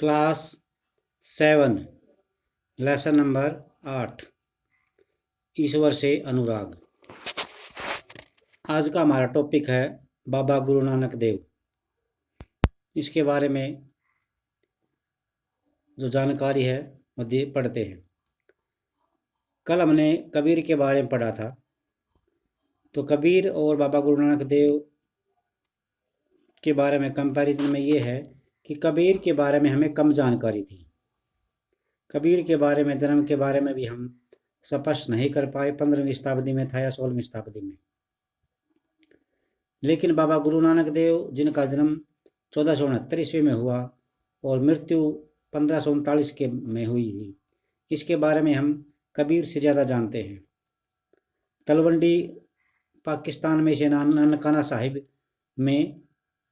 Class 7 lesson number 8 ईश्वर से अनुराग। आज का हमारा टॉपिक है बाबा गुरु नानक देव। इसके बारे में जो जानकारी है वो पढ़ते हैं। कल हमने कबीर के बारे में पढ़ा था। तो कबीर और बाबा गुरु नानक देव के बारे में कंपैरिजन में ये है कि कबीर के बारे में हमें कम जानकारी थी। कबीर के बारे में, जन्म के बारे में भी हम स्पष्ट नहीं कर पाए। 15वीं शताब्दी में था या 16वीं शताब्दी में। लेकिन बाबा गुरु नानक देव, जिनका जन्म 1469 ईस्वी में हुआ और मृत्यु 1539 के में हुई थी, इसके बारे में हम कबीर से ज़्यादा जानते हैं। तलवंडी पाकिस्तान में से ननकाना साहिब में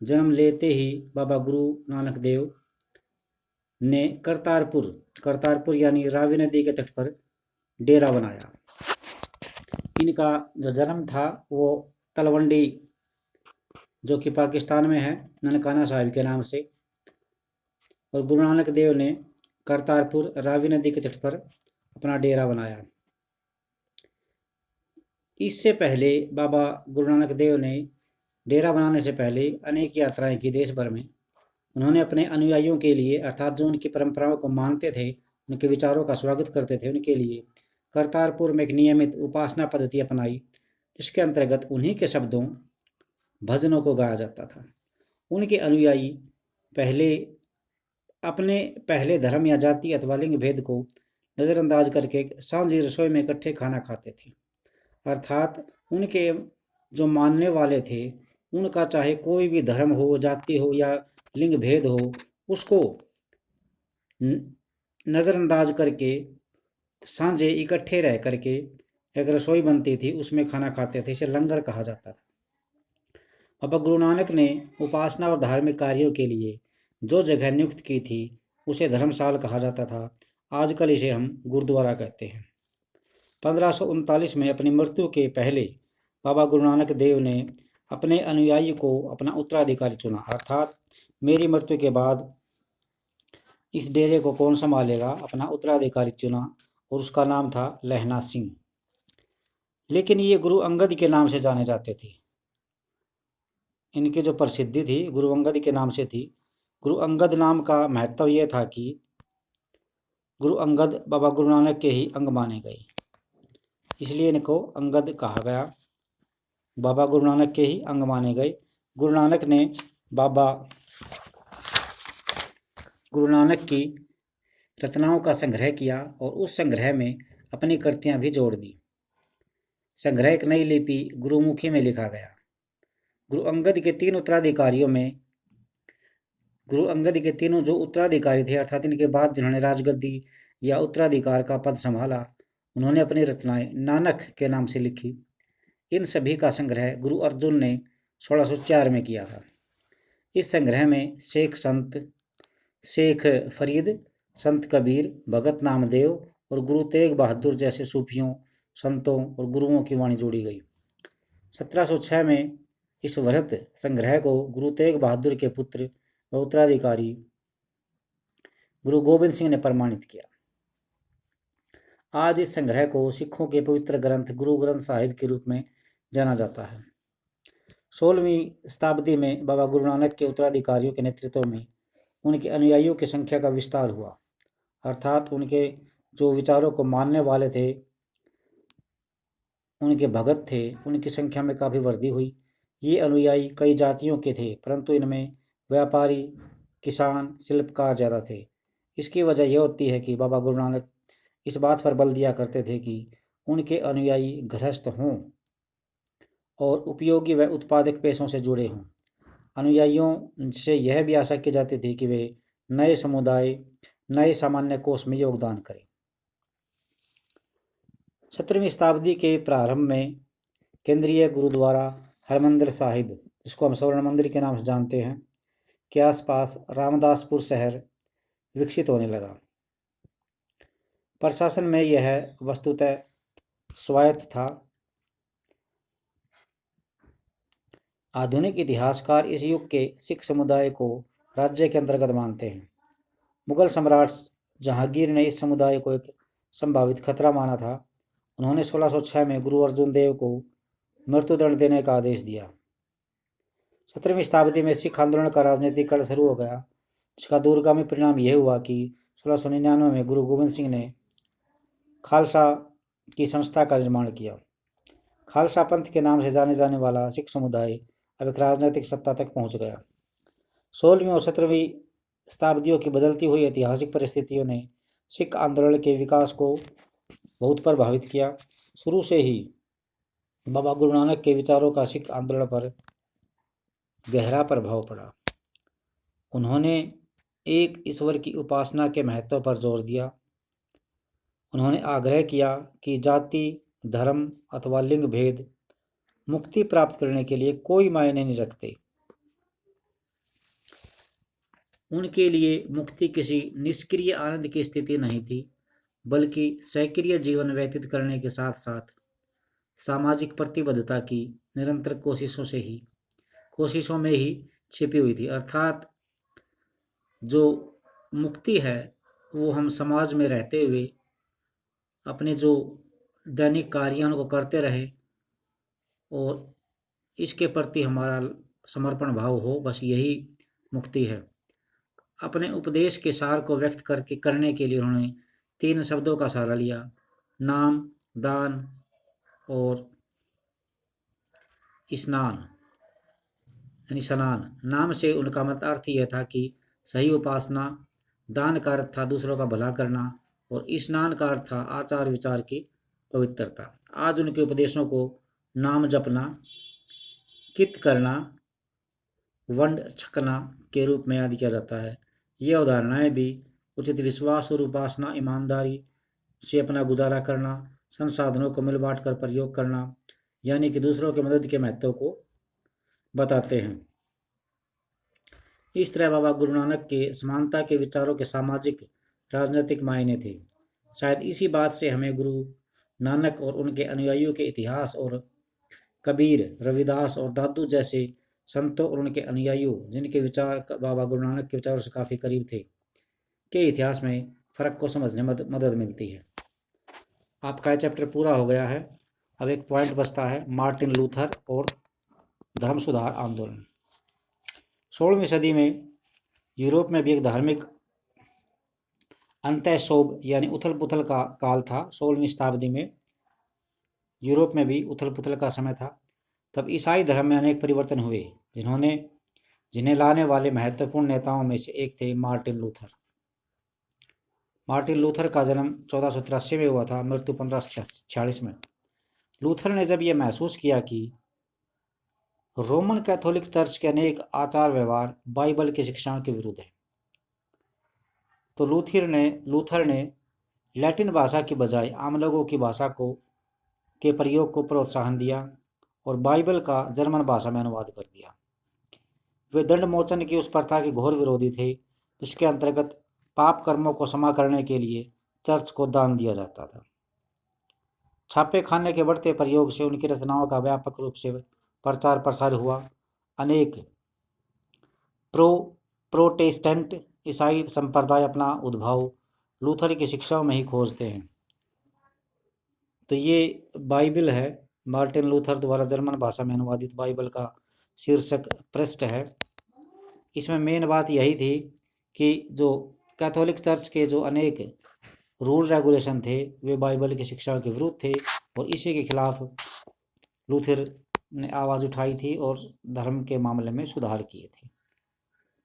जन्म लेते ही बाबा गुरु नानक देव ने करतारपुर यानी रावी नदी के तट पर डेरा बनाया। इनका जो जन्म था वो तलवंडी, जो कि पाकिस्तान में है, ननकाना साहिब के नाम से, और गुरु नानक देव ने करतारपुर रावी नदी के तट पर अपना डेरा बनाया। इससे पहले बाबा गुरु नानक देव ने डेरा बनाने से पहले अनेक यात्राएं की देश भर में। उन्होंने अपने अनुयायियों के लिए, अर्थात जो उनकी परंपराओं को मानते थे, उनके विचारों का स्वागत करते थे, उनके लिए करतारपुर में एक नियमित उपासना पद्धति अपनाई, जिसके अंतर्गत उन्हीं के शब्दों, भजनों को गाया जाता था। उनके अनुयायी अपने पहले धर्म या जाति अथवा लिंग भेद को नज़रअंदाज करके सांझी रसोई में इकट्ठे खाना खाते थे। अर्थात उनके जो मानने वाले थे, उनका चाहे कोई भी धर्म हो, जाति हो या लिंग भेद हो, उसको नज़रअंदाज करके सांझे इकट्ठे रह करके एक रसोई बनती थी, उसमें खाना खाते थे। इसे लंगर कहा जाता था। बाबा गुरु नानक ने उपासना और धार्मिक कार्यों के लिए जो जगह नियुक्त की थी उसे धर्मशाला कहा जाता था। आजकल इसे हम गुरुद्वारा कहते हैं। 1539 में अपनी मृत्यु के पहले बाबा गुरु नानक देव ने अपने अनुयायी को अपना उत्तराधिकारी चुना। अर्थात मेरी मृत्यु के बाद इस डेरे को कौन संभालेगा, अपना उत्तराधिकारी चुना, और उसका नाम था लहना सिंह। लेकिन ये गुरु अंगद के नाम से जाने जाते थे। इनकी जो प्रसिद्धि थी गुरु अंगद के नाम से थी। गुरु अंगद नाम का महत्व यह था कि गुरु अंगद बाबा गुरु नानक के ही अंग माने गए, इसलिए इनको अंगद कहा गया। बाबा गुरु नानक के ही अंग माने गए। गुरु नानक ने बाबा गुरु नानक की रचनाओं का संग्रह किया और उस संग्रह में अपनी कृतियां भी जोड़ दी। संग्रह एक नई लिपि गुरुमुखी में लिखा गया। गुरु अंगद के तीनों जो उत्तराधिकारी थे, अर्थात इनके बाद जिन्होंने राजगद्दी या उत्तराधिकार का पद संभाला, उन्होंने अपनी रचनाएं नानक के नाम से लिखी। इन सभी का संग्रह गुरु अर्जुन ने 1604 में किया था। इस संग्रह में शेख फरीद, संत कबीर, भगत नामदेव और गुरु तेग बहादुर जैसे सूफियों, संतों और गुरुओं की वाणी जोड़ी गई। 1706 में इस वृहत संग्रह को गुरु तेग बहादुर के पुत्र व उत्तराधिकारी गुरु गोबिंद सिंह ने प्रमाणित किया। आज इस संग्रह को सिखों के पवित्र ग्रंथ गुरु ग्रंथ साहिब के रूप में जाना जाता है। 16वीं शताब्दी में बाबा गुरु नानक के उत्तराधिकारियों के नेतृत्व में उनके अनुयायियों की संख्या का विस्तार हुआ। अर्थात उनके जो विचारों को मानने वाले थे, उनके भगत थे, उनकी संख्या में काफ़ी वृद्धि हुई। ये अनुयायी कई जातियों के थे, परंतु इनमें व्यापारी, किसान, शिल्पकार ज़्यादा थे। इसकी वजह यह होती है कि बाबा गुरु नानक इस बात पर बल दिया करते थे कि उनके अनुयायी गृहस्थ हों और उपयोगी व उत्पादक पेशों से जुड़े हों। अनुयायियों से यह भी आशा की जाती थी कि वे नए समुदाय, नए सामान्य कोष में योगदान करें। 17वीं शताब्दी के प्रारंभ में केंद्रीय गुरुद्वारा हरमंदिर साहिब, जिसको हम स्वर्ण मंदिर के नाम से जानते हैं, के आसपास रामदासपुर शहर विकसित होने लगा। प्रशासन में यह वस्तुतः स्वायत्त था। आधुनिक इतिहासकार इस युग के सिख समुदाय को राज्य के अंतर्गत मानते हैं। मुगल सम्राट जहांगीर ने इस समुदाय को एक संभावित खतरा माना था। उन्होंने 1606 में गुरु अर्जुन देव को मृत्युदंड देने का आदेश दिया। 17वीं शताब्दी में सिख आंदोलन का राजनीतिक कड़ शुरू हो गया। इसका दूरगामी परिणाम यह हुआ कि 1699 में गुरु गोविंद सिंह ने खालसा की संस्था का निर्माण किया। खालसा पंथ के नाम से जाने जाने वाला सिख समुदाय अब एक राजनीतिक सत्ता तक पहुंच गया। 16वीं और 17वीं शताब्दियों की बदलती हुई ऐतिहासिक परिस्थितियों ने सिख आंदोलन के विकास को बहुत प्रभावित किया। शुरू से ही बाबा गुरु नानक के विचारों का सिख आंदोलन पर गहरा प्रभाव पड़ा। उन्होंने एक ईश्वर की उपासना के महत्व पर जोर दिया। उन्होंने आग्रह किया कि जाति, धर्म अथवा लिंग भेद मुक्ति प्राप्त करने के लिए कोई मायने नहीं रखते। उनके लिए मुक्ति किसी निष्क्रिय आनंद की स्थिति नहीं थी, बल्कि सक्रिय जीवन व्यतीत करने के साथ साथ सामाजिक प्रतिबद्धता की निरंतर कोशिशों में ही छिपी हुई थी। अर्थात जो मुक्ति है वो हम समाज में रहते हुए अपने जो दैनिक कार्यों को करते रहे और इसके प्रति हमारा समर्पण भाव हो, बस यही मुक्ति है। अपने उपदेश के सार को व्यक्त करने के लिए उन्होंने 3 शब्दों का सहारा लिया, नाम, दान और स्नान यानी स्नान। नाम से उनका मतलब अर्थ यह था कि सही उपासना, दान का अर्थ था दूसरों का भला करना और स्नान का अर्थ था आचार विचार की पवित्रता। आज उनके उपदेशों को नाम जपना, कित करना, वंड छकना के रूप में याद किया जाता है। ये अवधारणाएं भी उचित विश्वास और उपासना, ईमानदारी से अपना गुजारा करना, संसाधनों को मिल बांट कर प्रयोग करना, यानी कि दूसरों की मदद के महत्व को बताते हैं। इस तरह बाबा गुरु नानक के समानता के विचारों के सामाजिक राजनीतिक मायने थे। शायद इसी बात से हमें गुरु नानक और उनके अनुयायियों के इतिहास और कबीर, रविदास और दादू जैसे संतों और उनके अनुयायियों जिनके विचार बाबा गुरु नानक के विचारों से काफ़ी करीब थे के इतिहास में फ़र्क को समझने में मदद मिलती है। आपका चैप्टर पूरा हो गया है। अब एक पॉइंट बचता है, मार्टिन लूथर और धर्म सुधार आंदोलन। 16वीं सदी में यूरोप में भी एक धार्मिक अंतःशोभ यानी उथल पुथल का काल था। 16वीं शताब्दी में यूरोप में भी उथल पुथल का समय था। तब ईसाई धर्म में अनेक परिवर्तन हुए जिन्हें लाने वाले महत्वपूर्ण नेताओं में से एक थे मार्टिन लूथर। मार्टिन लूथर का जन्म 1483 में हुआ था, मृत्यु 1546 में। लूथर ने जब यह महसूस किया कि रोमन कैथोलिक चर्च के अनेक आचार व्यवहार बाइबल की शिक्षाओं के विरुद्ध है, तो लूथर ने लैटिन भाषा की बजाय आम लोगों की भाषा के प्रयोग को प्रोत्साहन दिया और बाइबल का जर्मन भाषा में अनुवाद कर दिया। वे दंड मोचन की उस प्रथा के घोर विरोधी थे जिसके अंतर्गत पाप कर्मों को क्षमा करने के लिए चर्च को दान दिया जाता था। छापे खाने के बढ़ते प्रयोग से उनकी रचनाओं का व्यापक रूप से प्रचार प्रसार हुआ। अनेक प्रोटेस्टेंट ईसाई संप्रदाय अपना उद्भव लूथर की शिक्षाओं में ही खोजते हैं। तो ये बाइबल है, मार्टिन लूथर द्वारा जर्मन भाषा में अनुवादित बाइबल का शीर्षक पृष्ठ है। इसमें मेन बात यही थी कि जो कैथोलिक चर्च के जो अनेक रूल रेगुलेशन थे वे बाइबल की शिक्षाओं के विरुद्ध थे और इसी के खिलाफ लूथर ने आवाज़ उठाई थी और धर्म के मामले में सुधार किए थे।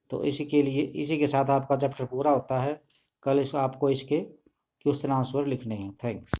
तो इसी के साथ आपका चैप्टर पूरा होता है। कल आपको इसके क्वेश्चन आंसर लिखने हैं। थैंक्स।